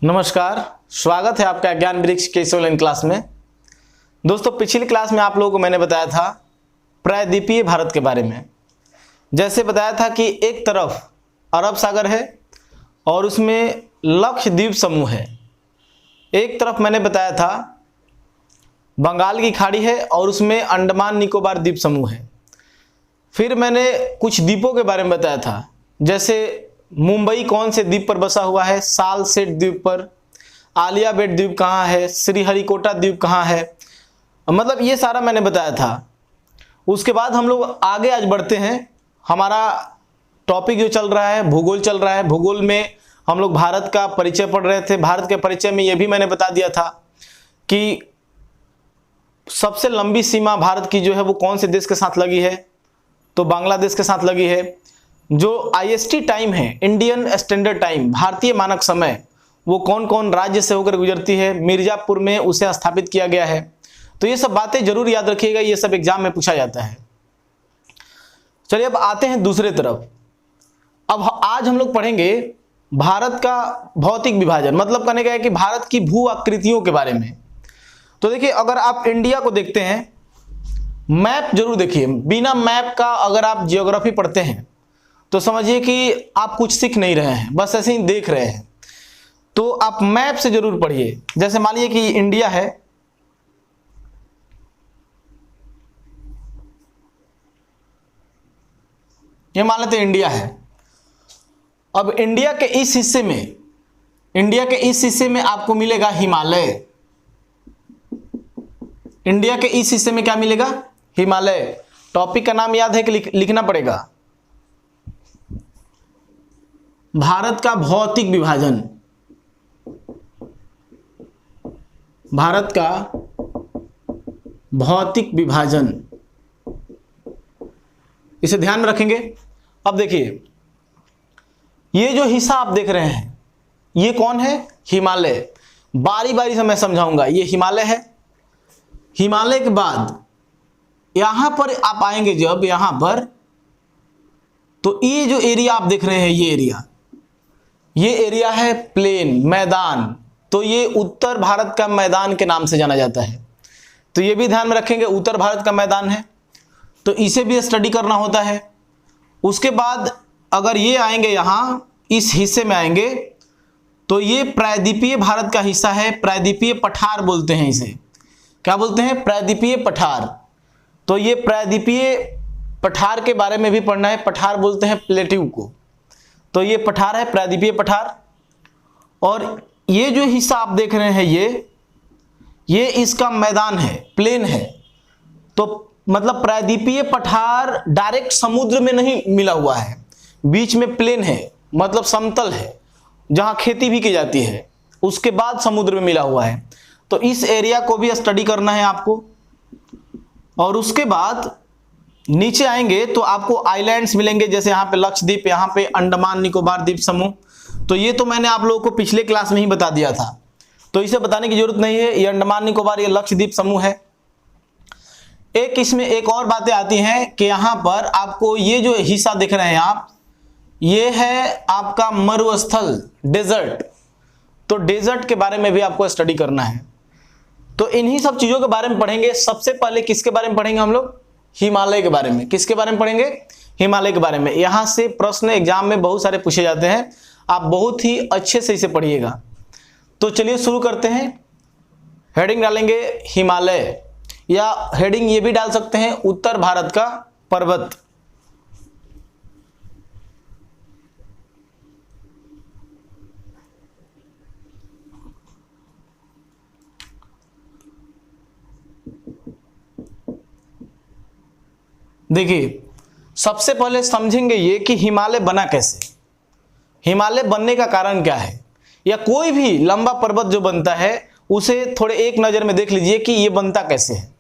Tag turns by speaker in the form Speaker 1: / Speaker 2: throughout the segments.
Speaker 1: नमस्कार, स्वागत है आपका ज्ञान वृक्ष के इस ऑनलाइन क्लास में। दोस्तों, पिछली क्लास में आप लोगों को मैंने बताया था प्रायद्वीपीय भारत के बारे में। जैसे बताया था कि एक तरफ अरब सागर है और उसमें लक्षद्वीप समूह है। एक तरफ मैंने बताया था बंगाल की खाड़ी है और उसमें अंडमान निकोबार द्वीप समूह है। फिर मैंने कुछ द्वीपों के बारे में बताया था, जैसे मुंबई कौन से द्वीप पर बसा हुआ है, सालसेट द्वीप पर, आलिया बेट द्वीप कहाँ है, श्रीहरिकोटा द्वीप कहाँ है, मतलब ये सारा मैंने बताया था। उसके बाद हम लोग आगे आज बढ़ते हैं। हमारा टॉपिक जो चल रहा है भूगोल चल रहा है। भूगोल में हम लोग भारत का परिचय पढ़ रहे थे। भारत के परिचय में ये भी मैंने बता दिया था कि सबसे लंबी सीमा भारत की जो है वो कौन से देश के साथ लगी है, तो बांग्लादेश के साथ लगी है। जो IST टाइम है, इंडियन स्टैंडर्ड टाइम, भारतीय मानक समय, वो कौन कौन राज्य से होकर गुजरती है, मिर्जापुर में उसे स्थापित किया गया है। तो ये सब बातें जरूर याद रखिएगा, ये सब एग्जाम में पूछा जाता है। चलिए अब आते हैं दूसरे तरफ। अब आज हम लोग पढ़ेंगे भारत का भौतिक विभाजन, मतलब कहने का है कि भारत की भू आकृतियों के बारे में। तो देखिए, अगर आप इंडिया को देखते हैं, मैप जरूर देखिए। बिना मैप का अगर आप जियोग्राफी पढ़ते हैं तो समझिए कि आप कुछ सीख नहीं रहे हैं, बस ऐसे ही देख रहे हैं। तो आप मैप से जरूर पढ़िए। जैसे मान लीजिए कि इंडिया है, ये मान लेते हैं इंडिया है। अब इंडिया के इस हिस्से में आपको मिलेगा हिमालय। इंडिया के इस हिस्से में क्या मिलेगा? हिमालय। टॉपिक का नाम याद है कि लिखना पड़ेगा? भारत का भौतिक विभाजन। भारत का भौतिक विभाजन, इसे ध्यान में रखेंगे। अब देखिए, ये जो हिस्सा आप देख रहे हैं ये कौन है? हिमालय। बारी बारी से मैं समझाऊंगा। ये हिमालय है। हिमालय के बाद यहां पर आप आएंगे, जब यहां पर, तो ये जो एरिया आप देख रहे हैं, ये एरिया है प्लेन, मैदान। तो ये उत्तर भारत का मैदान के नाम से जाना जाता है। तो ये भी ध्यान में रखेंगे, उत्तर भारत का मैदान है, तो इसे भी स्टडी करना होता है। उसके बाद अगर ये आएंगे, यहां इस हिस्से में आएंगे, तो ये प्रायद्वीपीय भारत का हिस्सा है। प्रायद्वीपीय पठार बोलते हैं इसे। क्या बोलते हैं? प्रायद्वीपीय पठार। तो ये प्रायद्वीपीय पठार के बारे में भी पढ़ना है। पठार बोलते हैं प्लेट्यू को। तो ये पठार है, प्रायद्वीपीय पठार। और ये जो हिस्सा आप देख रहे हैं, ये इसका मैदान है, प्लेन है। तो मतलब प्रायद्वीपीय पठार डायरेक्ट समुद्र में नहीं मिला हुआ है, बीच में प्लेन है, मतलब समतल है, जहां खेती भी की जाती है, उसके बाद समुद्र में मिला हुआ है। तो इस एरिया को भी स्टडी करना है आपको। और उसके बाद नीचे आएंगे तो आपको आइलैंड्स मिलेंगे, जैसे यहाँ पे लक्षद्वीप, यहाँ पे अंडमान निकोबार द्वीप समूह। तो ये तो मैंने आप लोगों को पिछले क्लास में ही बता दिया था, तो इसे बताने की जरूरत नहीं है। ये अंडमान निकोबार, ये लक्षद्वीप समूह है। एक इसमें एक और बातें आती हैं कि यहाँ पर आपको ये जो हिस्सा दिख रहे हैं आप, ये है आपका मरुस्थल, डेजर्ट। तो डेजर्ट के बारे में भी आपको स्टडी करना है। तो इन्हीं सब चीजों के बारे में पढ़ेंगे। सबसे पहले किसके बारे में पढ़ेंगे हम लोग? हिमालय के बारे में। किसके बारे में पढ़ेंगे? हिमालय के बारे में। यहां से प्रश्न एग्जाम में बहुत सारे पूछे जाते हैं, आप बहुत ही अच्छे से इसे पढ़िएगा। तो चलिए शुरू करते हैं। हेडिंग डालेंगे हिमालय, या हेडिंग ये भी डाल सकते हैं उत्तर भारत का पर्वत। देखिए, सबसे पहले समझेंगे ये कि हिमालय बना कैसे। हिमालय बनने का कारण क्या है, या कोई भी लंबा पर्वत जो बनता है उसे थोड़े एक नज़र में देख लीजिए कि ये बनता कैसे है।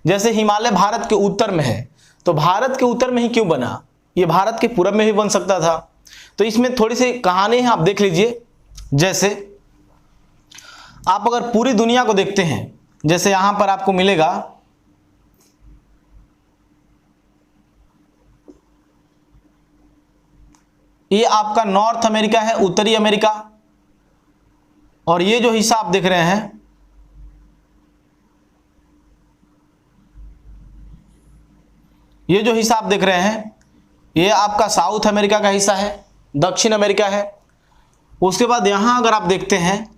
Speaker 1: जैसे हिमालय भारत के उत्तर में है, तो भारत के उत्तर में ही क्यों बना? ये भारत के पूरब में भी बन सकता था। तो इसमें थोड़ी सी कहानी है, आप देख लीजिए। जैसे आप अगर पूरी दुनिया को देखते हैं, जैसे यहां पर आपको मिलेगा, ये आपका नॉर्थ अमेरिका है, उत्तरी अमेरिका। और ये जो हिस्सा आप देख रहे हैं ये जो हिस्सा आप देख रहे हैं ये आपका साउथ अमेरिका का हिस्सा है, दक्षिण अमेरिका है। उसके बाद यहां अगर आप देखते हैं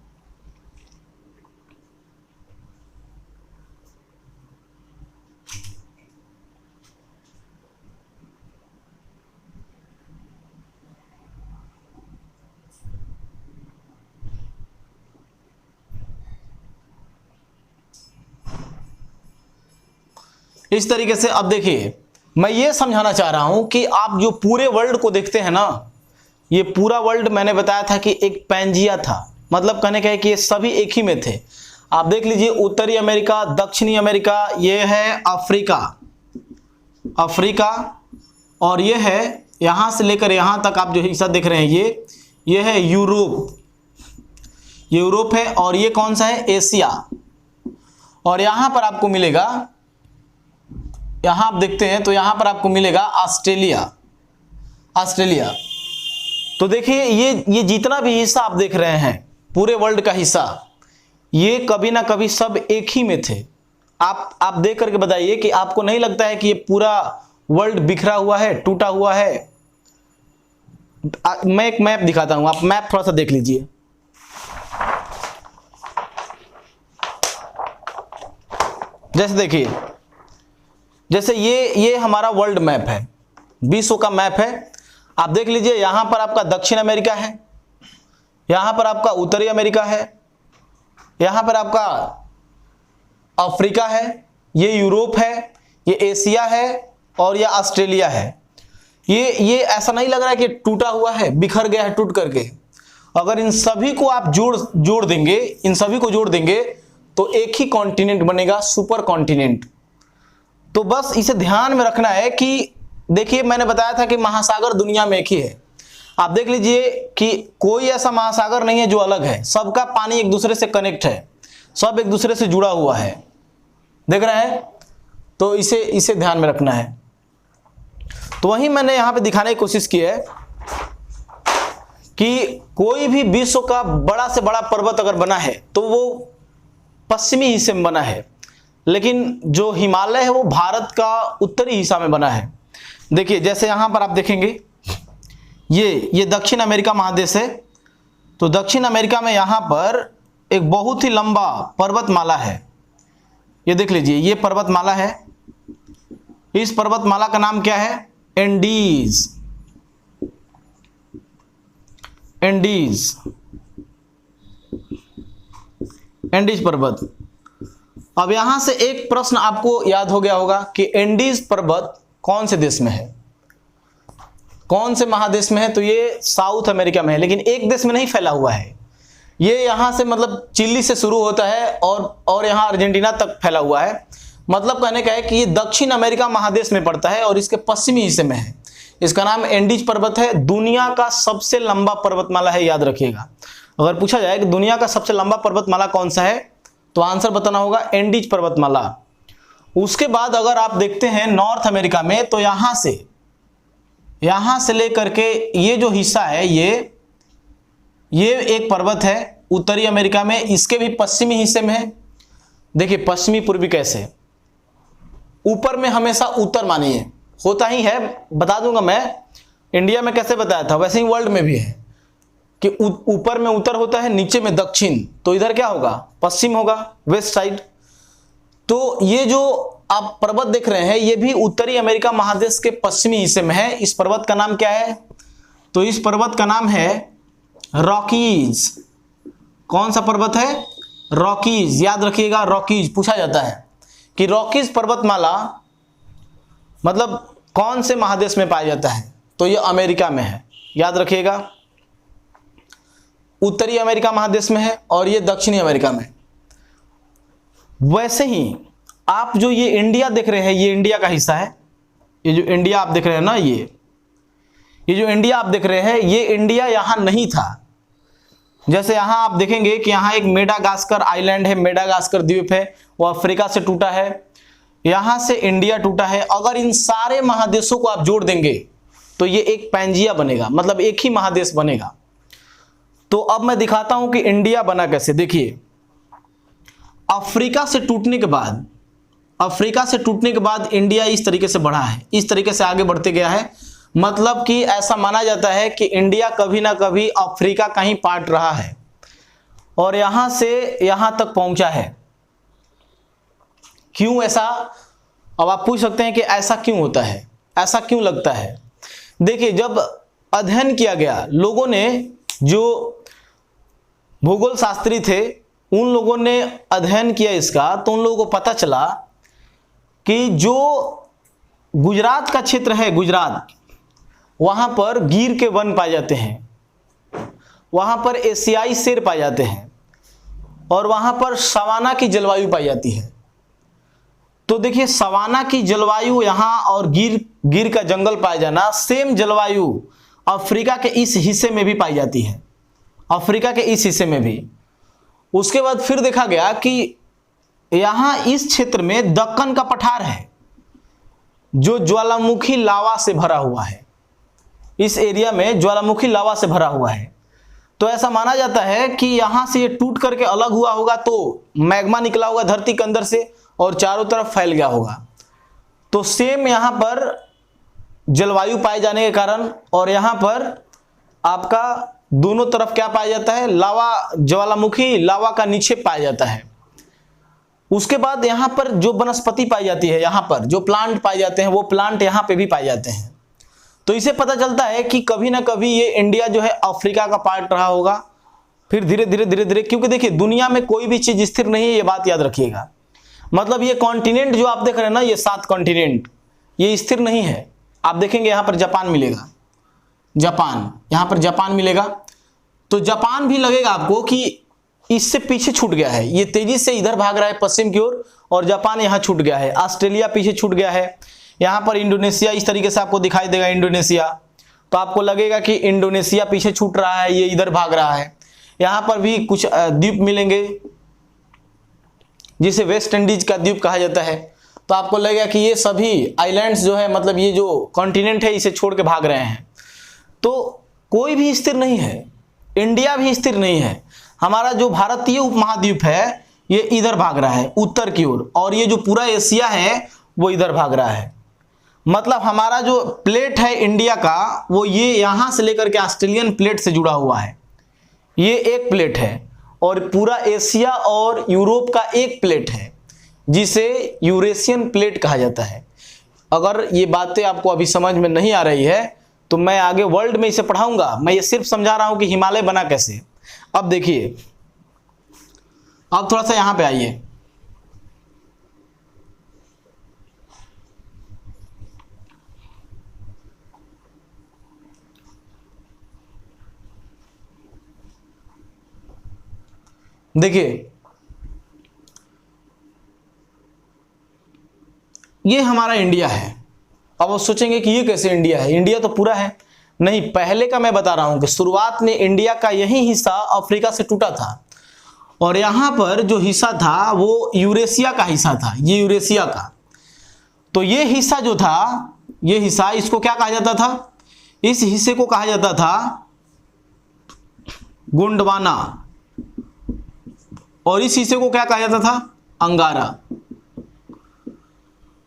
Speaker 1: इस तरीके से, अब देखिए मैं ये समझाना चाह रहा हूं कि आप जो पूरे वर्ल्ड को देखते हैं ना, ये पूरा वर्ल्ड मैंने बताया था कि एक पैंजिया था, मतलब कहने का है कि ये सभी एक ही में थे। आप देख लीजिए उत्तरी अमेरिका, दक्षिणी अमेरिका, ये है अफ्रीका, अफ्रीका, और ये है यहां से लेकर यहां तक आप जो हिस्सा देख रहे हैं ये है यूरोप, यूरोप है। और ये कौन सा है? एशिया। और यहां पर आपको मिलेगा, यहां आप देखते हैं तो यहां पर आपको मिलेगा ऑस्ट्रेलिया, ऑस्ट्रेलिया। तो देखिए ये जितना भी हिस्सा आप देख रहे हैं पूरे वर्ल्ड का हिस्सा, ये कभी ना कभी सब एक ही में थे। आप देख करके बताइए कि आपको नहीं लगता है कि ये पूरा वर्ल्ड बिखरा हुआ है, टूटा हुआ है? मैं एक मैप दिखाता हूं, आप मैप थोड़ा सा देख लीजिए। जैसे देखिए, जैसे ये हमारा वर्ल्ड मैप है, विश्व का मैप है। आप देख लीजिए यहां पर आपका दक्षिण अमेरिका है, यहां पर आपका उत्तरी अमेरिका है, यहां पर आपका अफ्रीका है, ये यूरोप है, ये एशिया है और ये ऑस्ट्रेलिया है। ये ऐसा नहीं लग रहा है कि टूटा हुआ है, बिखर गया है टूट करके। अगर इन सभी को आप जोड़ देंगे, इन सभी को जोड़ देंगे तो एक ही कॉन्टिनेंट बनेगा, सुपर कॉन्टिनेंट। तो बस इसे ध्यान में रखना है कि देखिए मैंने बताया था कि महासागर दुनिया में एक ही है। आप देख लीजिए कि कोई ऐसा महासागर नहीं है जो अलग है, सबका पानी एक दूसरे से कनेक्ट है, सब एक दूसरे से जुड़ा हुआ है, देख रहे हैं? तो इसे ध्यान में रखना है। तो वही मैंने यहां पे दिखाने की कोशिश की है कि कोई भी विश्व का बड़ा से बड़ा पर्वत अगर बना है तो वो पश्चिमी हिस्से में बना है, लेकिन जो हिमालय है वो भारत का उत्तरी हिस्सा में बना है। देखिए जैसे यहां पर आप देखेंगे ये दक्षिण अमेरिका महादेश है। तो दक्षिण अमेरिका में यहां पर एक बहुत ही लंबा पर्वतमाला है, ये देख लीजिए, ये पर्वतमाला है। इस पर्वतमाला का नाम क्या है? एंडीज, एंडीज, एंडीज पर्वत। अब यहां से एक प्रश्न आपको याद हो गया होगा कि एंडीज पर्वत कौन से देश में है, कौन से महादेश में है? तो ये साउथ अमेरिका में है, लेकिन एक देश में नहीं फैला हुआ है। ये यहां से मतलब चिली से शुरू होता है और यहां अर्जेंटीना तक फैला हुआ है। मतलब कहने का है कि ये दक्षिण अमेरिका महादेश में पड़ता है और इसके पश्चिमी हिस्से में है। इसका नाम एंडीज पर्वत है। दुनिया का सबसे लंबा पर्वतमाला है, याद रखिएगा। अगर पूछा जाए कि दुनिया का सबसे लंबा पर्वतमाला कौन सा है तो आंसर बताना होगा एंडीज पर्वतमाला। उसके बाद अगर आप देखते हैं नॉर्थ अमेरिका में, तो यहां से लेकर के ये जो हिस्सा है ये एक पर्वत है उत्तरी अमेरिका में, इसके भी पश्चिमी हिस्से में है। देखिए पश्चिमी पूर्वी कैसे, ऊपर में हमेशा उत्तर मानिए, होता ही है, बता दूंगा मैं। इंडिया में कैसे बताया था वैसे ही वर्ल्ड में भी है कि ऊपर में उत्तर होता है, नीचे में दक्षिण। तो इधर क्या होगा? पश्चिम होगा, वेस्ट साइड। तो ये जो आप पर्वत देख रहे हैं ये भी उत्तरी अमेरिका महादेश के पश्चिमी हिस्से में है। इस पर्वत का नाम क्या है? तो इस पर्वत का नाम है रॉकीज। कौन सा पर्वत है? रॉकीज। याद रखिएगा, रॉकीज पूछा जाता है कि रॉकीज पर्वतमाला मतलब कौन से महादेश में पाया जाता है? तो ये अमेरिका में है, याद रखिएगा। उत्तरी अमेरिका महादेश में है और ये दक्षिणी अमेरिका में। वैसे ही आप जो ये इंडिया देख रहे हैं, ये इंडिया का हिस्सा है। ये जो इंडिया आप देख रहे हैं ना, ये जो इंडिया आप देख रहे हैं, ये इंडिया यहां नहीं था। जैसे यहां आप देखेंगे कि यहां एक मेडागास्कर आइलैंड है, मेडागास्कर द्वीप है, वो अफ्रीका से टूटा है, यहां से इंडिया टूटा है। अगर इन सारे महादेशों को आप जोड़ देंगे तो ये एक पैंजिया बनेगा, मतलब एक ही महादेश बनेगा। तो अब मैं दिखाता हूं कि इंडिया बना कैसे। देखिए, अफ्रीका से टूटने के बाद इंडिया इस तरीके से बढ़ा है, इस तरीके से आगे बढ़ते गया है। मतलब कि ऐसा माना जाता है कि इंडिया कभी ना कभी अफ्रीका का ही पार्ट रहा है और यहां से यहां तक पहुंचा है। क्यों ऐसा? अब आप पूछ सकते हैं कि ऐसा क्यों होता है, ऐसा क्यों लगता है। देखिए, जब अध्ययन किया गया, लोगों ने, जो भूगोल शास्त्री थे उन लोगों ने अध्ययन किया इसका, तो उन लोगों को पता चला कि जो गुजरात का क्षेत्र है, गुजरात, वहां पर गिर के वन पाए जाते हैं, वहां पर एशियाई शेर पाए जाते हैं और वहां पर सवाना की जलवायु पाई जाती है। तो देखिए, सवाना की जलवायु यहां और गिर का जंगल पाया जाना, सेम जलवायु अफ्रीका के इस हिस्से में भी पाई जाती है, अफ्रीका के इस हिस्से में भी। उसके बाद फिर देखा गया कि यहां इस क्षेत्र में दक्कन का पठार है जो ज्वालामुखी लावा से भरा हुआ है, इस एरिया में ज्वालामुखी लावा से भरा हुआ है। तो ऐसा माना जाता है कि यहां से ये टूट करके अलग हुआ होगा, तो मैग्मा निकला होगा धरती के अंदर से और चारों तरफ फैल गया होगा। तो सेम यहां पर जलवायु पाए जाने के कारण, और यहां पर आपका दोनों तरफ क्या पाया जाता है, लावा, ज्वालामुखी लावा का निक्षेप पाया जाता है। उसके बाद यहां पर जो वनस्पति पाई जाती है, यहां पर जो प्लांट पाए जाते हैं, वो प्लांट यहां पे भी पाए जाते हैं। तो इसे पता चलता है कि कभी ना कभी ये इंडिया जो है अफ्रीका का पार्ट रहा होगा। फिर धीरे धीरे, क्योंकि देखिए, दुनिया में कोई भी चीज स्थिर नहीं है, ये बात याद रखिएगा। मतलब ये कॉन्टिनेंट जो आप देख रहे हैं ना, ये 7 कॉन्टिनेंट, ये स्थिर नहीं है। आप देखेंगे यहां पर जापान मिलेगा, जापान, यहां पर जापान मिलेगा, तो जापान भी लगेगा आपको कि इससे पीछे छूट गया है, ये तेजी से इधर भाग रहा है पश्चिम की ओर, और जापान यहां छूट गया है। ऑस्ट्रेलिया पीछे छूट गया है, यहां पर इंडोनेशिया इस तरीके से आपको दिखाई देगा, इंडोनेशिया, तो आपको लगेगा कि इंडोनेशिया पीछे छूट रहा है, ये इधर भाग रहा है। यहां पर भी कुछ द्वीप मिलेंगे जिसे वेस्ट इंडीज का द्वीप कहा जाता है। तो आपको लगेगा कि ये सभी आइलैंड्स जो है, मतलब ये जो कॉन्टिनेंट है, इसे छोड़ के भाग रहे हैं। तो कोई भी स्थिर नहीं है, इंडिया भी स्थिर नहीं है। हमारा जो भारतीय उपमहाद्वीप है ये इधर भाग रहा है उत्तर की ओर, और ये जो पूरा एशिया है वो इधर भाग रहा है। मतलब हमारा जो प्लेट है इंडिया का, वो ये यहां से लेकर के ऑस्ट्रेलियन प्लेट से जुड़ा हुआ है, ये एक प्लेट है, और पूरा एशिया और यूरोप का एक प्लेट है जिसे यूरेशियन प्लेट कहा जाता है। अगर ये बातें आपको अभी समझ में नहीं आ रही है तो मैं आगे वर्ल्ड में इसे पढ़ाऊंगा, मैं ये सिर्फ समझा रहा हूं कि हिमालय बना कैसे। अब देखिए, अब थोड़ा सा यहां पे आइए, देखिए ये हमारा इंडिया है। अब वो सोचेंगे कि ये कैसे इंडिया है, इंडिया तो पूरा है। नहीं, पहले का मैं बता रहा हूं कि शुरुआत में इंडिया का यही हिस्सा अफ्रीका से टूटा था, और यहां पर जो हिस्सा था वो यूरेशिया का हिस्सा था, ये यूरेशिया का। तो ये हिस्सा जो था, ये हिस्सा, इसको क्या कहा जाता था, इस हिस्से को कहा जाता था गोंडवाना, और इस हिस्से को क्या कहा जाता था, अंगारा।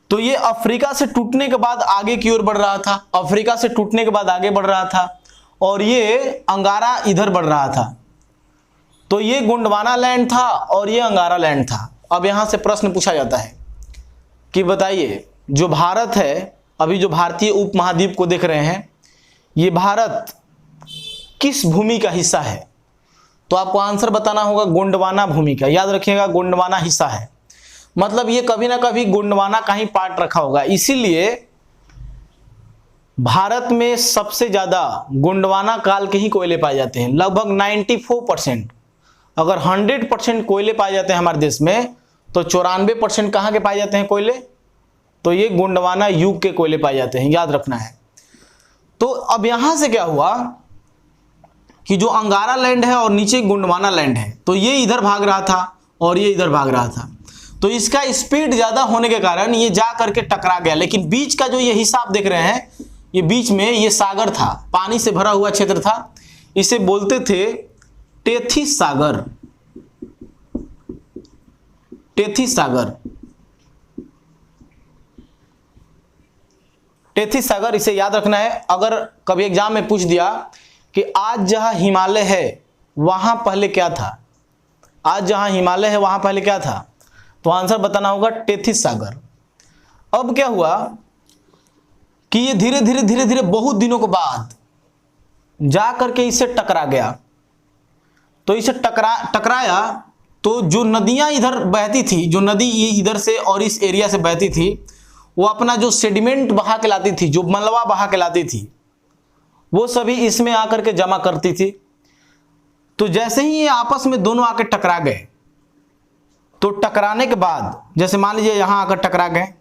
Speaker 1: तो ये अफ्रीका से टूटने के बाद आगे की ओर बढ़ रहा था, अफ्रीका से टूटने के बाद आगे बढ़ रहा था, और ये अंगारा इधर बढ़ रहा था। तो ये गोंडवाना लैंड था और ये अंगारा लैंड था। अब यहां से प्रश्न पूछा जाता है कि बताइए, जो भारत है, अभी जो भारतीय उपमहाद्वीप को देख रहे हैं, ये भारत किस भूमि का हिस्सा है? तो आपको आंसर बताना होगा गोंडवाना भूमि का। याद रखिएगा, गोंडवाना हिस्सा है, मतलब ये कभी ना कभी गोंडवाना का ही पार्ट रखा होगा। इसीलिए भारत में सबसे ज्यादा गोंडवाना काल के ही कोयले पाए जाते हैं, लगभग 94%। अगर 100% कोयले पाए जाते हैं हमारे देश में, तो 94% कहाँ के पाए जाते हैं कोयले? तो ये गोंडवाना युग के कोयले पाए जाते हैं, याद रखना है। तो अब यहां से क्या हुआ कि जो अंगारा लैंड है और नीचे गोंडवाना लैंड है, तो ये इधर भाग रहा था और ये इधर भाग रहा था। तो इसका स्पीड ज्यादा होने के कारण ये जा करके टकरा गया। लेकिन बीच का जो ये हिस्सा आप देख रहे हैं, ये बीच में ये सागर था, पानी से भरा हुआ क्षेत्र था। इसे बोलते थे टेथिस सागर, टेथिस सागर, टेथिस सागर, इसे याद रखना है। अगर कभी एग्जाम में पूछ दिया कि आज जहां हिमालय है वहां पहले क्या था, आज जहां हिमालय है वहां पहले क्या था, तो आंसर बताना होगा टेथिस सागर। अब क्या हुआ कि ये धीरे धीरे धीरे धीरे बहुत दिनों के बाद जा करके इससे टकरा गया। तो इसे टकराया तो जो नदियां इधर बहती थी, जो नदी इधर से और इस एरिया से बहती थी, वो अपना जो सेडिमेंट बहा के लाती थी, जो मलबा बहा के लाती थी, वो सभी इसमें आकर के जमा करती थी। तो जैसे ही ये आपस में दोनों आकर टकरा गए, तो टकराने के बाद, जैसे मान लीजिए यहां आकर टकरा गए,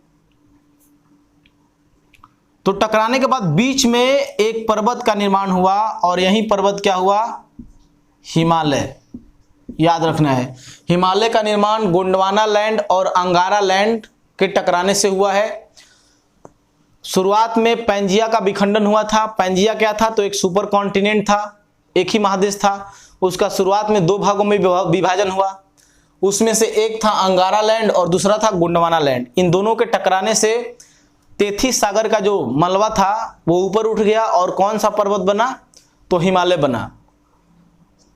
Speaker 1: तो टकराने के बाद बीच में एक पर्वत का निर्माण हुआ, और यही पर्वत क्या हुआ, हिमालय। याद रखना है, हिमालय का निर्माण गोंडवाना लैंड और अंगारा लैंड के टकराने से हुआ है। शुरुआत में पैंजिया का विखंडन हुआ था। पैंजिया क्या था, तो एक सुपर कॉन्टिनेंट था, एक ही महादेश था। उसका शुरुआत में दो भागों में विभाजन हुआ, उसमें से एक था अंगारा लैंड और दूसरा था गोंडवाना लैंड। इन दोनों के टकराने से टेथिस सागर का जो मलबा था वो ऊपर उठ गया, और कौन सा पर्वत बना, तो हिमालय बना।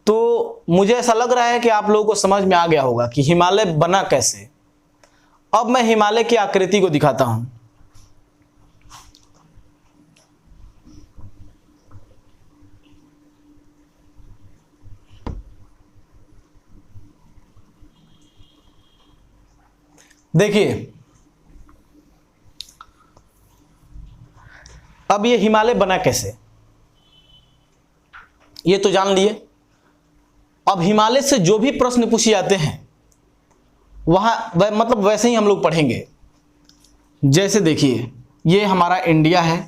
Speaker 1: तो मुझे ऐसा लग रहा है कि आप लोगों को समझ में आ गया होगा कि हिमालय बना कैसे। अब मैं हिमालय की आकृति को दिखाता हूं। देखिए, अब ये हिमालय बना कैसे, ये तो जान लिए। अब हिमालय से जो भी प्रश्न पूछे जाते हैं वहां मतलब वैसे ही हम लोग पढ़ेंगे। जैसे देखिए, ये हमारा इंडिया है,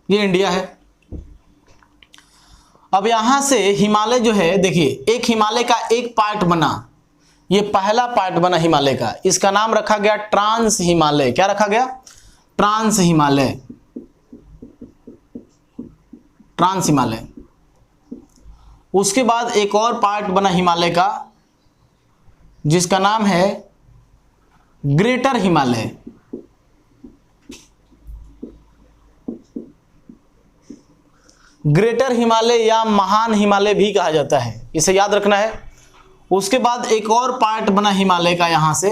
Speaker 1: ये इंडिया है। अब यहां से हिमालय जो है, देखिए एक हिमालय का एक पार्ट बना, ये पहला पार्ट बना हिमालय का, इसका नाम रखा गया ट्रांस हिमालय। क्या रखा गया, ट्रांस हिमालय, ट्रांस हिमालय। उसके बाद एक और पार्ट बना हिमालय का जिसका नाम है ग्रेटर हिमालय। ग्रेटर हिमालय या महान हिमालय भी कहा जाता है, इसे याद रखना है। उसके बाद एक और पार्ट बना हिमालय का यहां से।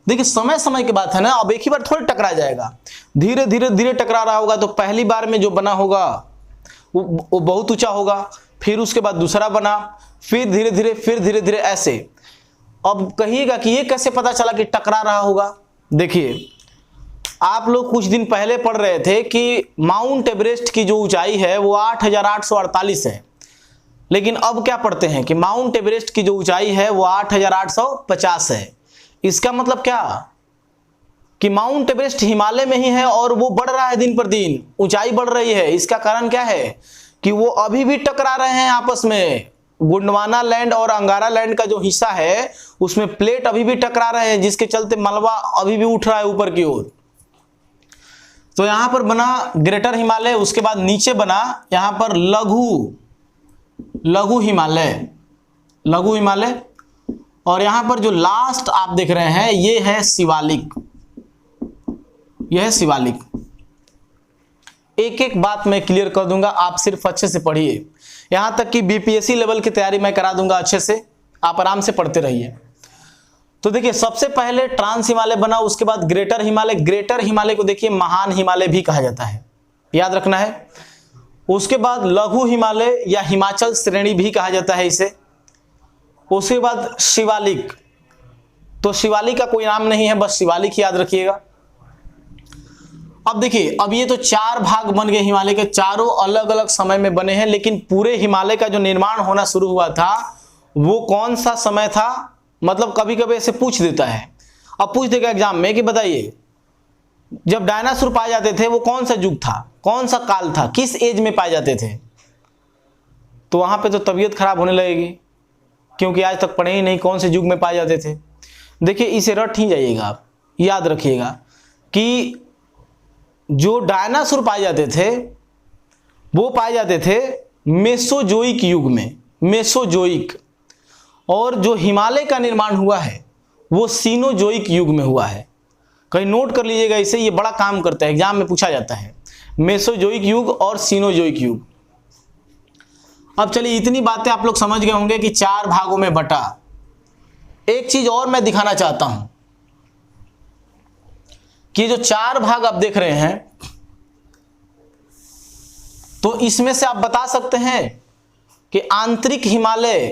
Speaker 1: देखिए समय समय की बात है ना, अब एक ही बार थोड़ी टकरा जाएगा, धीरे धीरे धीरे टकरा रहा होगा। तो पहली बार में जो बना होगा वो बहुत ऊंचा होगा, फिर उसके बाद दूसरा बना, फिर धीरे धीरे, फिर धीरे धीरे ऐसे। अब कहिएगा कि ये कैसे पता चला कि टकरा रहा होगा। देखिए, आप लोग कुछ दिन पहले पढ़ रहे थे कि माउंट एवरेस्ट की जो ऊंचाई है वो 8,848 है, लेकिन अब क्या पढ़ते हैं कि माउंट एवरेस्ट की जो ऊंचाई है वो 8,850 है। इसका मतलब क्या कि माउंट एवरेस्ट हिमालय में ही है और वो बढ़ रहा है, दिन पर दिन ऊंचाई बढ़ रही है। इसका कारण क्या है कि वो अभी भी टकरा रहे हैं आपस में। गोंडवाना लैंड और अंगारा लैंड का जो हिस्सा है उसमें प्लेट अभी भी टकरा रहे हैं, जिसके चलते मलबा अभी भी उठ रहा है ऊपर की ओर। तो यहां पर बना ग्रेटर हिमालय, उसके बाद नीचे बना यहां पर लघु हिमालय, लघु हिमालय। और यहां पर जो लास्ट आप देख रहे हैं ये है शिवालिक, यह है शिवालिक। एक एक बात मैं क्लियर कर दूंगा, आप सिर्फ अच्छे से पढ़िए। यहां तक कि बीपीएससी लेवल की तैयारी मैं करा दूंगा अच्छे से, आप आराम से पढ़ते रहिए। तो देखिए, सबसे पहले ट्रांस हिमालय बना, उसके बाद ग्रेटर हिमालय। ग्रेटर हिमालय को देखिए महान हिमालय भी कहा जाता है, याद रखना है। उसके बाद लघु हिमालय या हिमाचल श्रेणी भी कहा जाता है इसे। उसके बाद शिवालिक, तो शिवालिक का कोई नाम नहीं है, बस शिवालिक ही याद रखिएगा। अब देखिए, अब ये तो चार भाग बन गए हिमालय के, चारों अलग अलग समय में बने हैं, लेकिन पूरे हिमालय का जो निर्माण होना शुरू हुआ था वो कौन सा समय था, मतलब कभी कभी ऐसे पूछ देता है। अब पूछ देगा एग्जाम में कि बताइए जब डायनासोर पाए जाते थे वो कौन सा युग था, कौन सा काल था, किस एज में पाए जाते थे, तो वहां पे तो तबीयत खराब होने लगेगी, क्योंकि आज तक पढ़े ही नहीं कौन से युग में पाए जाते थे। देखिए, इसे रट ही जाइएगा आप, याद रखिएगा कि जो डायनासोर पाए जाते थे वो पाए जाते थे मेसोजोइक युग में, मेसोजोइक। और जो हिमालय का निर्माण हुआ है वो सीनोजोइक युग में हुआ है। कहीं नोट कर लीजिएगा इसे, ये बड़ा काम करता है, एग्जाम में पूछा जाता है, मेसोजोइक युग और सीनोजोइक युग। अब चलिए इतनी बातें आप लोग समझ गए होंगे कि 4 भागों में बटा। एक चीज और मैं दिखाना चाहता हूं कि जो 4 भाग आप देख रहे हैं, तो इसमें से आप बता सकते हैं कि आंतरिक हिमालय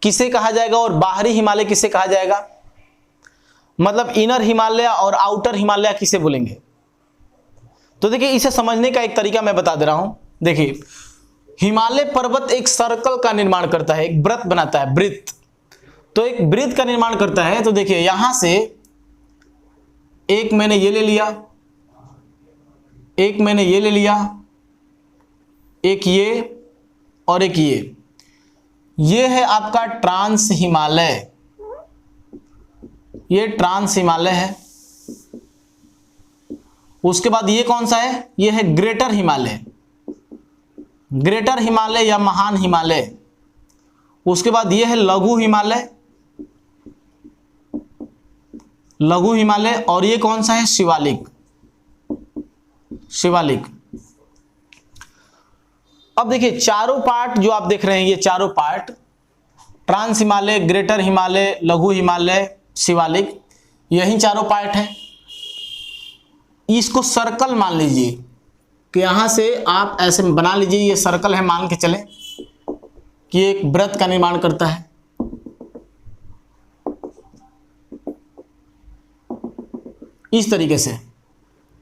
Speaker 1: किसे कहा जाएगा और बाहरी हिमालय किसे कहा जाएगा। मतलब इनर हिमालय और आउटर हिमालय किसे बोलेंगे। तो देखिए इसे समझने का एक तरीका मैं बता दे रहा हूं। देखिए हिमालय पर्वत एक सर्कल का निर्माण करता है, एक वृत्त बनाता है, वृत्त। तो एक वृत्त का निर्माण करता है। तो देखिए यहां से एक मैंने ये ले लिया, एक मैंने ये ले लिया, एक ये और एक ये है आपका ट्रांस हिमालय। ये ट्रांस हिमालय है। उसके बाद ये कौन सा है, ये है ग्रेटर हिमालय, ग्रेटर हिमालय या महान हिमालय। उसके बाद ये है लघु हिमालय, लघु हिमालय। और ये कौन सा है, शिवालिक, शिवालिक। अब देखिए चारों पार्ट जो आप देख रहे हैं, ये चारों part trans Himalaya, greater Himalaya, लघु हिमालय, शिवालिक, यही चारों पार्ट हैं। इसको सर्कल मान लीजिए कि यहां से आप ऐसे बना लीजिए, ये सर्कल है, मान के चले कि एक वृत्त का निर्माण करता है। इस तरीके से।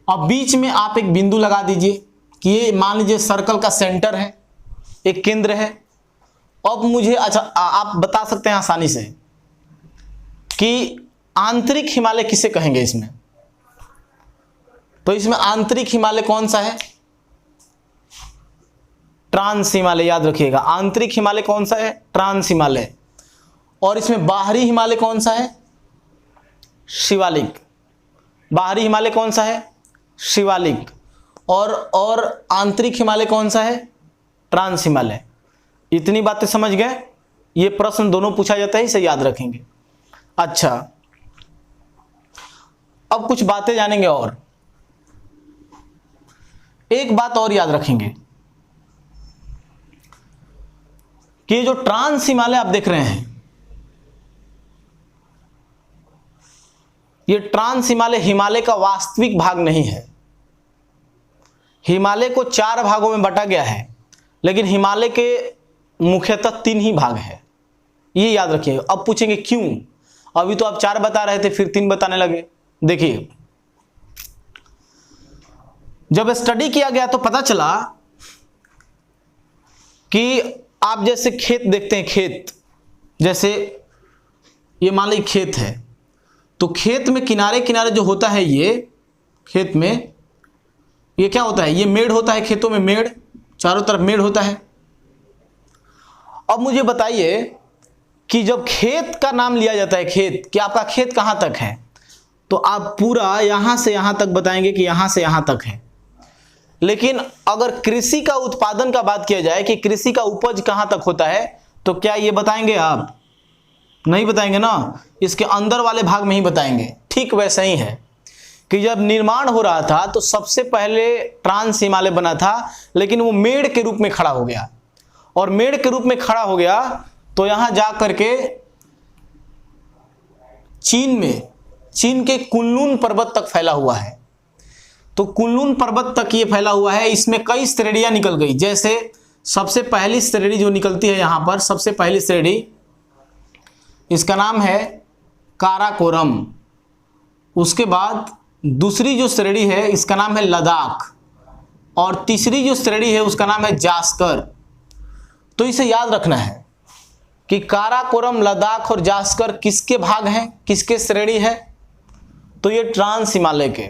Speaker 1: अब बीच में आप एक बिंदु लगा दीजिए कि ये मान लीजिए सर्कल का सेंटर है, एक केंद्र है। अब मुझे अच्छा आप बता सकते हैं आसानी से कि आंतरिक हिमालय किसे कहेंगे इसमें। तो इसमें आंतरिक हिमालय कौन सा है, ट्रांस हिमालय, याद रखिएगा। आंतरिक हिमालय कौन सा है, ट्रांस हिमालय। और इसमें बाहरी हिमालय कौन सा है, शिवालिक। बाहरी हिमालय कौन सा है, शिवालिक। और आंतरिक हिमालय कौन सा है, ट्रांस हिमालय। इतनी बातें समझ गए। ये प्रश्न दोनों पूछा जाता है, इसे याद रखेंगे। अच्छा अब कुछ बातें जानेंगे और एक बात और याद रखेंगे कि जो ट्रांस हिमालय आप देख रहे हैं, ये ट्रांस हिमालय हिमालय का वास्तविक भाग नहीं है। हिमालय को 4 भागों में बांटा गया है, लेकिन हिमालय के मुख्यतः 3 ही भाग है, ये याद रखिए। अब पूछेंगे क्यों, अभी तो आप 4 बता रहे थे फिर 3 बताने लगे। देखिए जब स्टडी किया गया तो पता चला कि आप जैसे खेत देखते हैं, खेत जैसे ये मान लीजिए खेत है, तो खेत में किनारे किनारे जो होता है, ये खेत में ये क्या होता है, ये मेड़ होता है। खेतों में मेड़, चारों तरफ मेड़ होता है। अब मुझे बताइए कि जब खेत का नाम लिया जाता है, खेत, कि आपका खेत कहां तक है, तो आप पूरा यहां से यहां तक बताएंगे कि यहां से यहां तक है। लेकिन अगर कृषि का उत्पादन का बात किया जाए कि कृषि का उपज कहां तक होता है, तो क्या ये बताएंगे आप, नहीं बताएंगे ना, इसके अंदर वाले भाग में ही बताएंगे। ठीक वैसा ही है कि जब निर्माण हो रहा था तो सबसे पहले ट्रांस हिमालय बना था, लेकिन वो मेड़ के रूप में खड़ा हो गया। और मेड़ के रूप में खड़ा हो गया तो यहां जा करके चीन के कुनलुन पर्वत तक फैला हुआ है। तो कुनलुन पर्वत तक ये फैला हुआ है। इसमें कई श्रेणियां निकल गई। जैसे सबसे पहली श्रेणी जो निकलती है यहां पर, सबसे पहली श्रेणी, इसका नाम है काराकोरम। उसके बाद दूसरी जो श्रेणी है इसका नाम है लद्दाख। और तीसरी जो श्रेणी है उसका नाम है जास्कर। तो इसे याद रखना है कि काराकोरम, लद्दाख और जास्कर किसके भाग हैं, किसके श्रेणी है, तो ये ट्रांस हिमालय के।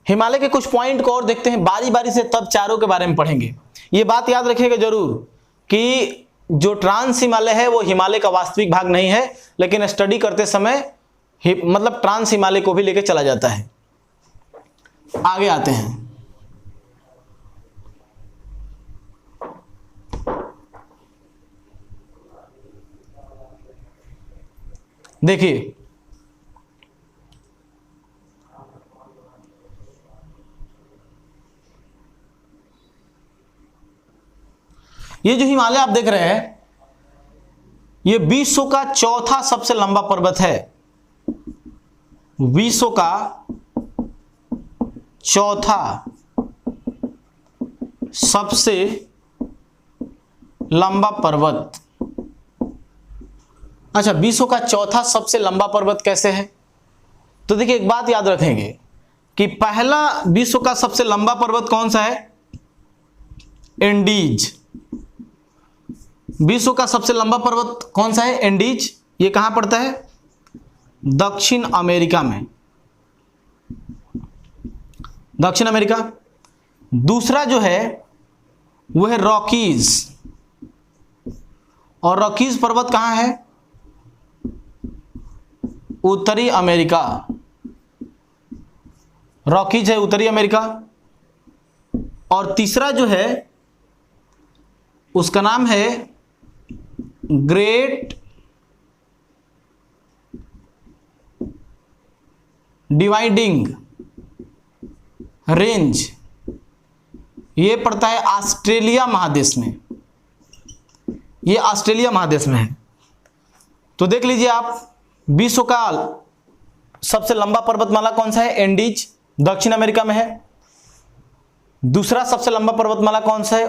Speaker 1: हिमालय के कुछ पॉइंट को और देखते हैं बारी बारी से, तब चारों के बारे में पढ़ेंगे। ये बात याद रखिएगा जरूर कि जो ट्रांस हिमालय है वो हिमालय का वास्तविक भाग नहीं है, लेकिन स्टडी करते समय मतलब ट्रांस हिमालय को भी लेकर चला जाता है। आगे आते हैं। देखिए ये जो हिमालय आप देख रहे हैं, ये विश्व का चौथा सबसे लंबा पर्वत है। विश्व का चौथा सबसे लंबा पर्वत। अच्छा, विश्व का चौथा सबसे लंबा पर्वत कैसे है? तो देखिए एक बात याद रखेंगे कि पहला विश्व का सबसे लंबा पर्वत कौन सा है? एंडीज। विश्व का सबसे लंबा पर्वत कौन सा है? एंडीज। ये कहां पड़ता है? दक्षिण अमेरिका में, दक्षिण अमेरिका। दूसरा जो है वो है रॉकीज, और रॉकीज पर्वत कहां है? उत्तरी अमेरिका। रॉकीज है उत्तरी अमेरिका। और तीसरा जो है उसका नाम है ग्रेट डिवाइडिंग रेंज। ये पड़ता है ऑस्ट्रेलिया महादेश में, ये ऑस्ट्रेलिया महादेश में है। तो देख लीजिए आप, विश्व का सबसे लंबा पर्वतमाला कौन सा है? एंडीज, दक्षिण अमेरिका में है। दूसरा सबसे लंबा पर्वतमाला कौन सा है?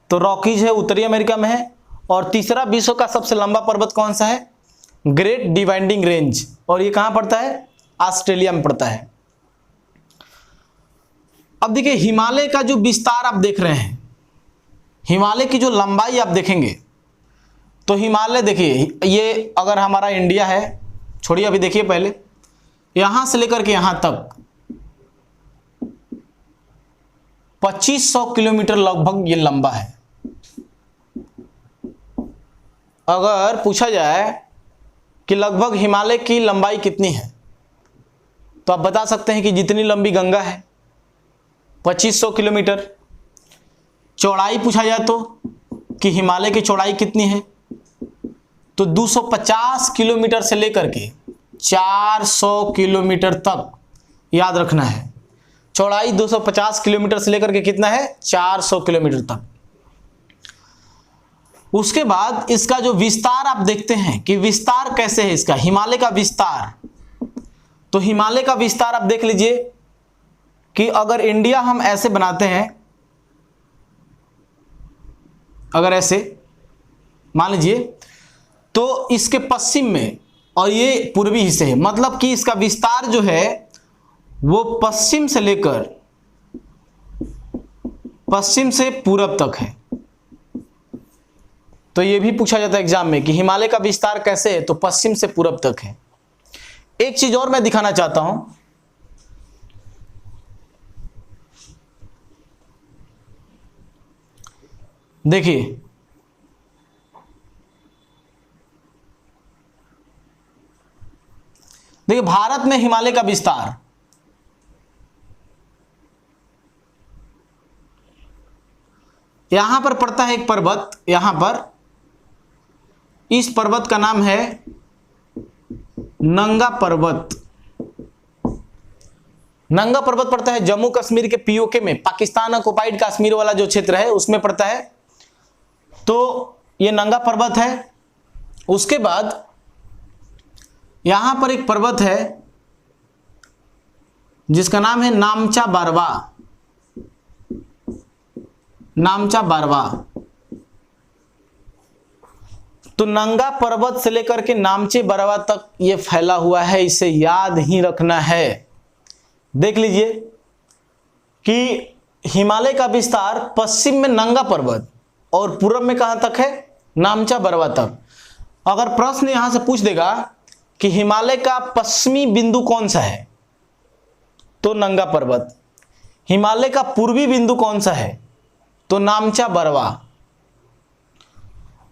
Speaker 1: तो रॉकीज है, उत्तरी अमेरिका में है। और तीसरा विश्व का सबसे लंबा पर्वत कौन सा है? ग्रेट डिवाइडिंग रेंज, और ये कहां पड़ता है? ऑस्ट्रेलिया में पड़ता है। अब देखिए हिमालय का जो विस्तार आप देख रहे हैं, हिमालय की जो लंबाई आप देखेंगे, तो हिमालय देखिए, ये अगर हमारा इंडिया है, छोड़िए अभी देखिए पहले, यहां से लेकर के यहां तक 2500 किलोमीटर लगभग ये लंबा है। अगर पूछा जाए कि लगभग हिमालय की लंबाई कितनी है, तो आप बता सकते हैं कि जितनी लंबी गंगा है 2500 किलोमीटर। चौड़ाई पूछा जाए तो कि हिमालय की चौड़ाई कितनी है, तो 250 किलोमीटर से लेकर के 400 किलोमीटर तक याद रखना है। चौड़ाई 250 किलोमीटर से लेकर के कितना है? 400 किलोमीटर तक। उसके बाद इसका जो विस्तार आप देखते हैं कि विस्तार कैसे है इसका, हिमालय का विस्तार। तो हिमालय का विस्तार आप देख लीजिए कि अगर इंडिया हम ऐसे बनाते हैं, अगर ऐसे मान लीजिए, तो इसके पश्चिम में और ये पूर्वी हिस्से है, मतलब कि इसका विस्तार जो है वो पश्चिम से लेकर पश्चिम से पूरब तक है। तो ये भी पूछा जाता है एग्जाम में कि हिमालय का विस्तार कैसे है, तो पश्चिम से पूरब तक है। एक चीज और मैं दिखाना चाहता हूं, देखिए भारत में हिमालय का विस्तार, यहां पर पड़ता है एक पर्वत, यहां पर, इस पर्वत का नाम है नंगा पर्वत। नंगा पर्वत पड़ता है जम्मू कश्मीर के पीओके में, पाकिस्तान ऑक्युपाइड कश्मीर वाला जो क्षेत्र है उसमें पड़ता है। तो ये नंगा पर्वत है। उसके बाद यहां पर एक पर्वत है जिसका नाम है नामचा बारवा। नामचा बारवा। तो नंगा पर्वत से लेकर के नामचे बरवा तक ये फैला हुआ है, इसे याद ही रखना है। देख लीजिए कि हिमालय का विस्तार पश्चिम में नंगा पर्वत और पूर्व में कहां तक है? नामचा बरवा तक। अगर प्रश्न यहां से पूछ देगा कि हिमालय का पश्चिमी बिंदु कौन सा है, तो नंगा पर्वत। हिमालय का पूर्वी बिंदु कौन सा है, तो नामचा बरवा।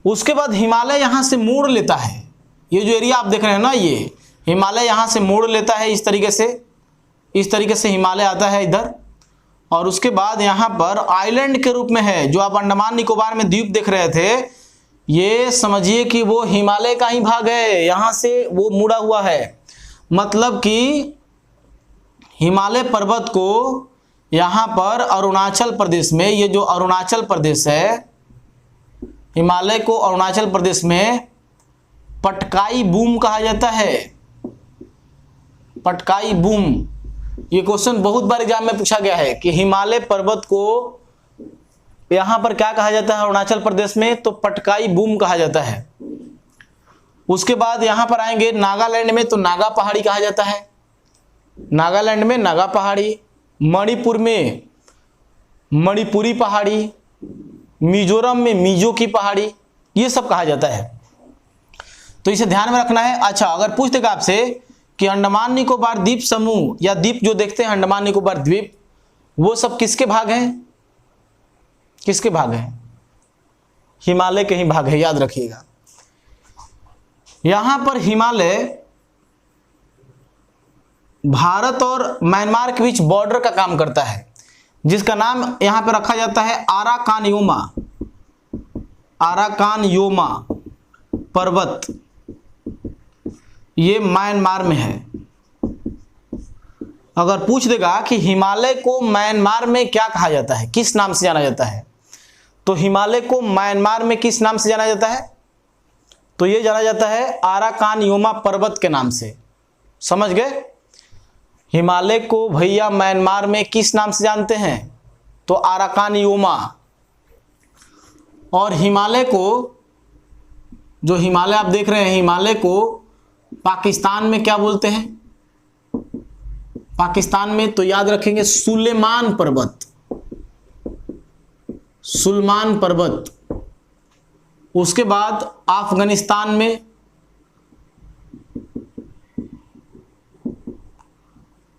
Speaker 1: उसके बाद हिमालय यहां से मोड़ लेता है, ये जो एरिया आप देख रहे हैं ना, ये हिमालय यहां से मोड़ लेता है इस तरीके से, इस तरीके से हिमालय आता है इधर, और उसके बाद यहाँ पर आइलैंड के रूप में है। जो आप अंडमान निकोबार में द्वीप देख रहे थे, ये समझिए कि वो हिमालय का ही भाग है, यहाँ से वो मुड़ा हुआ है। मतलब कि हिमालय पर्वत को यहाँ पर अरुणाचल प्रदेश में, ये जो अरुणाचल प्रदेश है, हिमालय को अरुणाचल प्रदेश में पटकाई बूम कहा जाता है। पटकाई बूम, ये क्वेश्चन बहुत बार एग्जाम में पूछा गया है कि हिमालय पर्वत को यहां पर क्या कहा जाता है अरुणाचल प्रदेश में, तो पटकाई बूम कहा जाता है। उसके बाद यहां पर आएंगे नागालैंड में, तो नागा पहाड़ी कहा जाता है। नागालैंड में नागा पहाड़ी, मणिपुर में मणिपुरी पहाड़ी, मिजोरम में मिजो की पहाड़ी, ये सब कहा जाता है। तो इसे ध्यान में रखना है। अच्छा, अगर पूछ देगा आपसे कि अंडमान निकोबार द्वीप समूह या द्वीप जो देखते हैं अंडमान निकोबार द्वीप, वो सब किसके भाग हैं? किसके भाग हैं? हिमालय के ही भाग है, याद रखिएगा। यहां पर हिमालय भारत और म्यांमार के बीच बॉर्डर का काम करता है, जिसका नाम यहां पर रखा जाता है आराकानयोमा। आराकानयोमा पर्वत, ये म्यांमार में है। अगर पूछ देगा कि हिमालय को म्यांमार में क्या कहा जाता है, किस नाम से जाना जाता है, तो हिमालय को म्यांमार में किस नाम से जाना जाता है? तो ये जाना जाता है आराकानयोमा पर्वत के नाम से। समझ गए? हिमालय को भैया म्यांमार में किस नाम से जानते हैं? तो आराकानयोमा। और हिमालय को, जो हिमालय आप देख रहे हैं, हिमालय को पाकिस्तान में क्या बोलते हैं? पाकिस्तान में तो याद रखेंगे सुलेमान पर्वत। सुलेमान पर्वत। उसके बाद अफगानिस्तान में,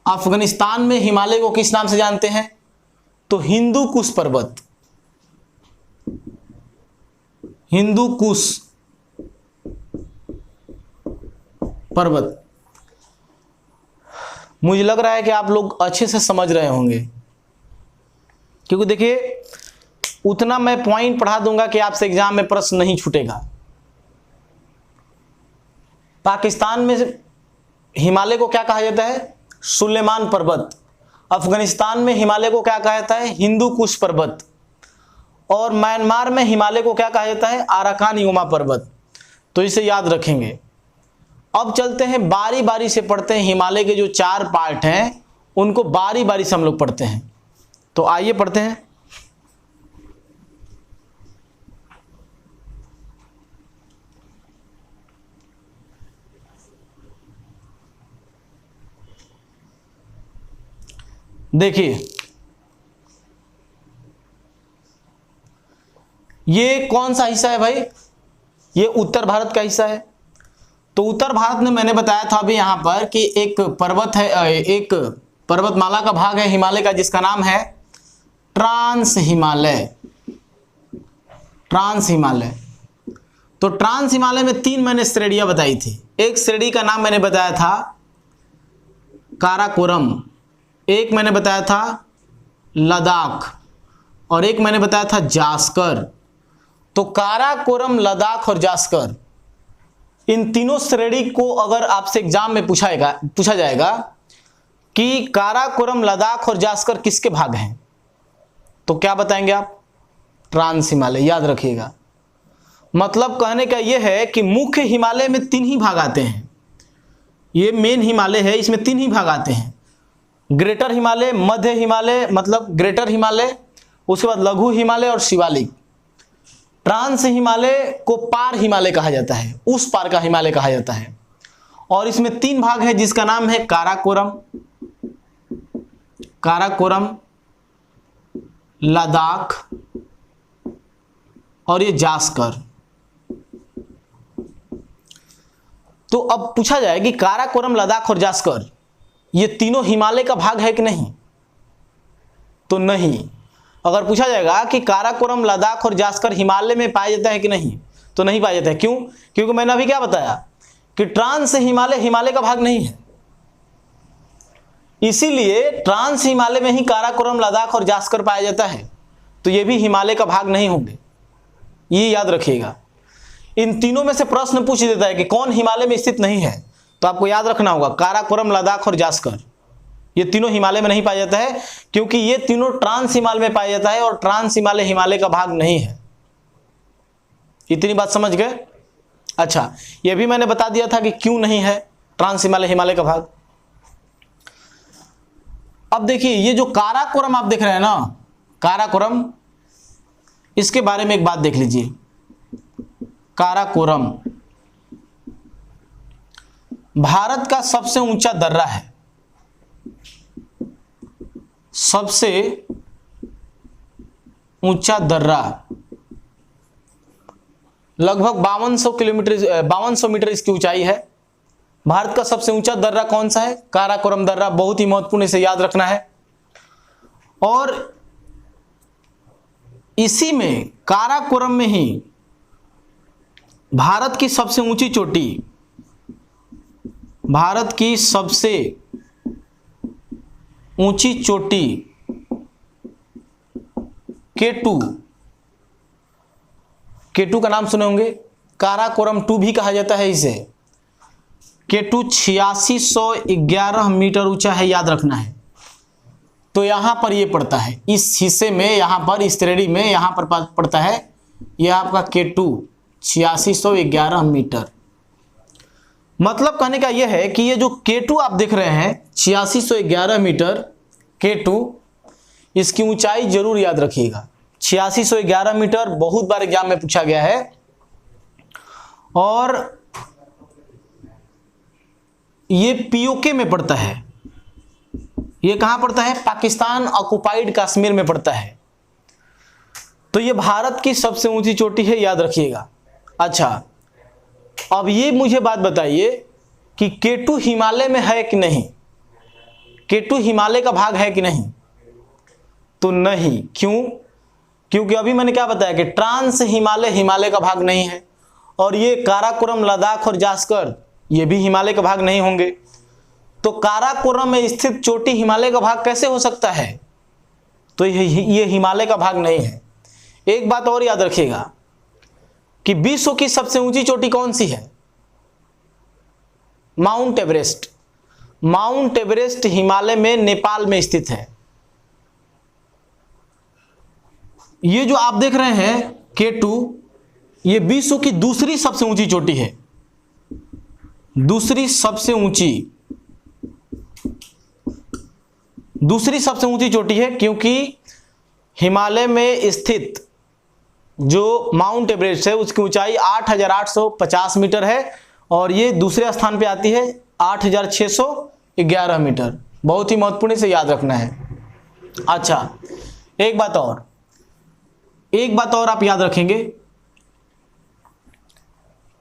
Speaker 1: अफगानिस्तान में हिमालय को किस नाम से जानते हैं? तो हिंदू कुश पर्वत। हिंदू कुश पर्वत। मुझे लग रहा है कि आप लोग अच्छे से समझ रहे होंगे, क्योंकि देखिए उतना मैं पॉइंट पढ़ा दूंगा कि आपसे एग्जाम में प्रश्न नहीं छूटेगा। पाकिस्तान में हिमालय को क्या कहा जाता है? सुलेमान पर्वत। अफगानिस्तान में हिमालय को क्या कहा जाता है? हिंदू कुश पर्वत। और म्यांमार में हिमालय को क्या कहा जाता है? आराकानयोमा पर्वत। तो इसे याद रखेंगे। अब चलते हैं, बारी बारी से पढ़ते हैं। हिमालय के जो 4 पार्ट हैं उनको बारी बारी से हम लोग पढ़ते हैं। तो आइए पढ़ते हैं। देखिए, ये कौन सा हिस्सा है भाई? ये उत्तर भारत का हिस्सा है। तो उत्तर भारत में मैंने बताया था अभी यहां पर कि एक पर्वत है, एक पर्वतमाला का भाग है हिमालय का, जिसका नाम है ट्रांस हिमालय। ट्रांस हिमालय। तो ट्रांस हिमालय में 3 मैंने श्रेणियां बताई थी। एक श्रेणी का नाम मैंने बताया था काराकोरम, एक मैंने बताया था लद्दाख, और एक मैंने बताया था जास्कर। तो काराकोरम, लद्दाख और जास्कर, इन तीनों श्रेणी को अगर आपसे एग्जाम में पूछा जाएगा कि काराकोरम, लद्दाख और जास्कर किसके भाग हैं, तो क्या बताएंगे आप? ट्रांस हिमालय। याद रखिएगा। मतलब कहने का यह है कि मुख्य हिमालय में 3 ही भाग आते हैं। ये मेन हिमालय है, इसमें 3 ही भाग आते हैं। ग्रेटर हिमालय, मध्य हिमालय मतलब ग्रेटर हिमालय, उसके बाद लघु हिमालय और शिवालिक। ट्रांस हिमालय को पार हिमालय कहा जाता है, उस पार का हिमालय कहा जाता है। और इसमें 3 भाग है, जिसका नाम है काराकोरम, काराकोरम, लद्दाख और ये जास्कर। तो अब पूछा जाए कि काराकोरम, लद्दाख और जास्कर ये तीनों हिमालय का भाग है कि नहीं, तो नहीं। अगर पूछा जाएगा कि काराकोरम, लद्दाख और जास्कर हिमालय में पाया जाता है कि नहीं, तो नहीं पाया जाता है। क्यों? क्योंकि मैंने अभी क्या बताया कि ट्रांस हिमालय हिमालय का भाग नहीं है। इसीलिए ट्रांस हिमालय में ही काराकोरम, लद्दाख और जास्कर पाया जाता है, तो ये भी हिमालय का भाग नहीं होंगे, ये याद रखिएगा। इन तीनों में से प्रश्न पूछ देता है कि कौन हिमालय में स्थित नहीं है, तो आपको याद रखना होगा काराकोरम, लद्दाख और जास्कर, ये तीनों हिमालय में नहीं पाया जाता है, क्योंकि ये तीनों ट्रांस हिमालय में पाया जाता है और ट्रांस हिमालय हिमालय का भाग नहीं है। इतनी बात समझ गए? अच्छा, ये भी मैंने बता दिया था कि क्यों नहीं है ट्रांस हिमालय हिमालय का भाग। अब देखिए, ये जो काराकोरम आप देख रहे हैं ना, काराकोरम, इसके बारे में एक बात देख लीजिए। काराकोरम भारत का सबसे ऊंचा दर्रा है, सबसे ऊंचा दर्रा, लगभग 5200 मीटर इसकी ऊंचाई है। भारत का सबसे ऊंचा दर्रा कौन सा है? काराकोरम दर्रा, बहुत ही महत्वपूर्ण, इसे याद रखना है। और इसी में, काराकोरम में ही भारत की सबसे ऊंची चोटी, भारत की सबसे ऊंची चोटी K2, K2 का नाम सुने होंगे, काराकोरम 2 भी कहा जाता है इसे। K2 8611 मीटर ऊंचा है, याद रखना है। तो यहां पर ये पड़ता है, इस हिस्से में, यहां पर इस श्रेणी में यहां पर पड़ता है, यह आपका K2 8611 मीटर। मतलब कहने का यह है कि ये जो K2 आप देख रहे हैं 8611 मीटर K2, इसकी ऊंचाई जरूर याद रखिएगा। 8611 मीटर बहुत बार एग्जाम में पूछा गया है। और ये पीओके में पड़ता है, ये कहां पड़ता है? पाकिस्तान ऑक्युपाइड कश्मीर में पड़ता है। तो ये भारत की सबसे ऊंची चोटी है, याद रखिएगा। अच्छा, अब ये मुझे बात बताइए कि K2 हिमालय में है कि नहीं? K2 हिमालय का भाग है कि नहीं? तो नहीं। क्यों? क्योंकि अभी मैंने क्या बताया कि ट्रांस हिमालय हिमालय का भाग नहीं है, और ये काराकोरम, लद्दाख और जास्कर ये भी हिमालय का भाग नहीं होंगे। तो काराकोरम में स्थित चोटी हिमालय का भाग कैसे हो सकता है? तो ये हिमालय का भाग नहीं है। एक बात और याद रखिएगा कि विश्व की सबसे ऊंची चोटी कौन सी है? Mount Everest. Mount Everest Himalaya में, नेपाल में स्थित है। ये जो आप देख रहे हैं K2, ये विश्व की दूसरी सबसे ऊंची चोटी है, दूसरी सबसे ऊंची चोटी है, क्योंकि हिमालय में स्थित जो माउंट एवरेस्ट है उसकी ऊंचाई 8850 मीटर है, और ये दूसरे स्थान पे आती है 8611 मीटर। बहुत ही महत्वपूर्ण, इसे याद रखना है। अच्छा, एक बात और आप याद रखेंगे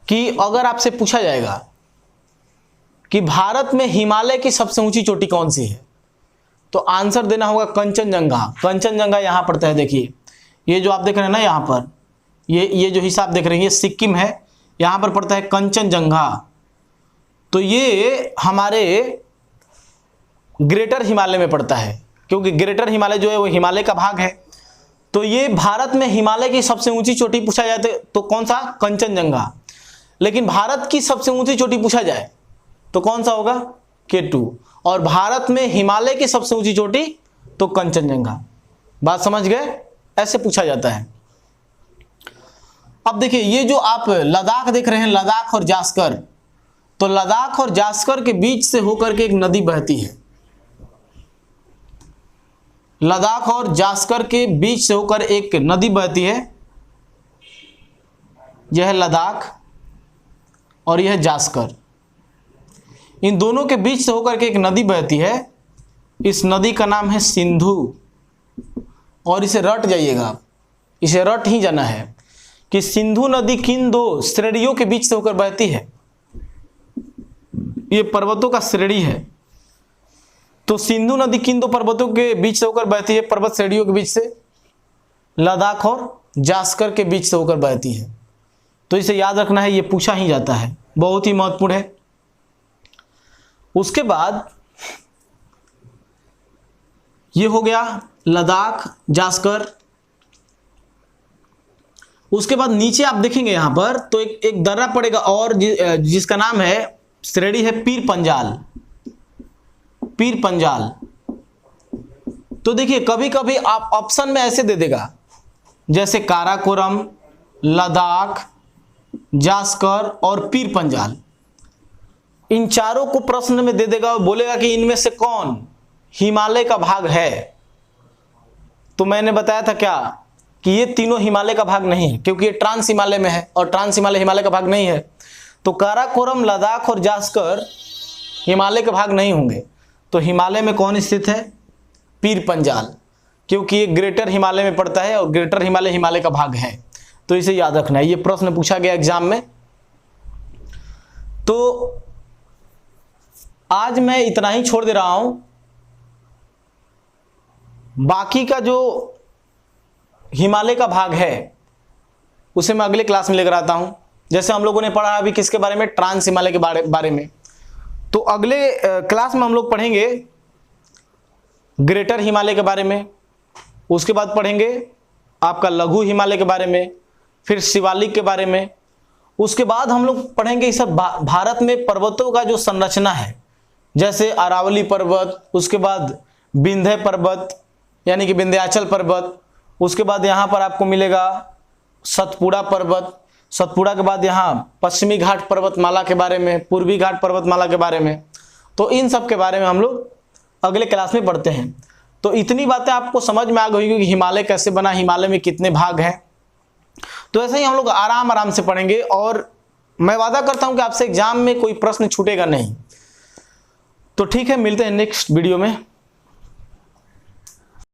Speaker 1: कि अगर आपसे पूछा जाएगा कि भारत में हिमालय की सबसे ऊंची चोटी कौन सी है, तो आंसर देना होगा कंचनजंगा। कंचनजंगा यहां पड़ता है। देखिए, ये जो आप देख रहे हैं ना, यहां पर ये जो हिस्सा आप देख रहे हैं, ये सिक्किम है, यहां पर पड़ता है कंचनजंगा। तो ये हमारे ग्रेटर हिमालय में पड़ता है, क्योंकि ग्रेटर हिमालय जो है वो हिमालय का भाग है। तो ये भारत में हिमालय की सबसे ऊंची चोटी पूछा जाए तो कौन सा? कंचनजंगा। लेकिन भारत की सबसे ऊंची चोटी पूछा जाए तो कौन सा होगा? K2। और भारत में हिमालय की सबसे ऊंची चोटी तो कंचनजंगा। बात समझ गए? ऐसे पूछा जाता है। अब देखिए, ये जो आप लद्दाख देख रहे हैं, लद्दाख और जास्कर, तो लद्दाख और जास्कर के बीच से होकर के एक नदी बहती है। लद्दाख और जास्कर के बीच से होकर एक नदी बहती है, यह है लद्दाख और यह जास्कर। इन दोनों के बीच से होकर के एक नदी बहती है, इस नदी का नाम है सिंधु। और इसे रट जाइएगा, इसे रट ही जाना है कि सिंधु नदी किन दो श्रेणियों के बीच से होकर बहती है? ये पर्वतों का श्रेणी है। तो सिंधु नदी किन दो पर्वतों के बीच से होकर बहती है? पर्वत श्रेणियों के बीच से, लद्दाख और जास्कर के बीच से होकर बहती है। तो इसे याद रखना है, ये पूछा ही जाता है, बहुत ही महत्वपूर्ण है। उसके बाद ये हो गया लद्दाख, जास्कर। उसके बाद नीचे आप देखेंगे यहां पर तो एक दर्रा पड़ेगा और जिसका नाम है श्रेणी है पीर पंजाल। पीर पंजाल। तो देखिए कभी कभी आप ऑप्शन में ऐसे दे देगा जैसे काराकोरम, लद्दाख, जास्कर और पीर पंजाल। इन चारों को प्रश्न में दे देगा और बोलेगा कि इनमें से कौन हिमालय का भाग है। तो मैंने बताया था क्या कि ये तीनों हिमालय का भाग नहीं है, क्योंकि ये ट्रांस हिमालय में है और ट्रांस हिमालय हिमालय का भाग नहीं है। तो काराकोरम, लद्दाख और जास्कर हिमालय के भाग नहीं होंगे। तो हिमालय में कौन स्थित है? पीर पंजाल, क्योंकि ये ग्रेटर हिमालय में पड़ता है और ग्रेटर हिमालय हिमालय का भाग है। तो इसे याद रखना है, ये प्रश्न पूछा गया एग्जाम में। तो आज मैं इतना ही छोड़ दे रहा हूं। बाकी का जो हिमालय का भाग है उसे मैं अगले क्लास में लेकर आता हूं। जैसे हम लोगों ने पढ़ा अभी किसके बारे में? ट्रांस हिमालय के बारे में। तो अगले क्लास में हम लोग पढ़ेंगे ग्रेटर हिमालय के बारे में, उसके बाद पढ़ेंगे आपका लघु हिमालय के बारे में, फिर शिवालिक के बारे में। उसके बाद हम लोग पढ़ेंगे इस भारत में पर्वतों का जो संरचना है, जैसे अरावली पर्वत, उसके बाद विंध्य पर्वत यानी कि विंध्याचल पर्वत, उसके बाद यहाँ पर आपको मिलेगा सतपुड़ा पर्वत, सतपुड़ा के बाद यहाँ पश्चिमी घाट पर्वतमाला के बारे में, पूर्वी घाट पर्वतमाला के बारे में। तो इन सब के बारे में हम लोग अगले क्लास में पढ़ते हैं। तो इतनी बातें आपको समझ में आ गई कि हिमालय कैसे बना, हिमालय में कितने भाग हैं। तो ऐसे ही हम लोग आराम आराम से पढ़ेंगे और मैं वादा करता हूं कि आपसे एग्जाम में कोई प्रश्न छूटेगा नहीं। तो ठीक है, मिलते हैं नेक्स्ट वीडियो में।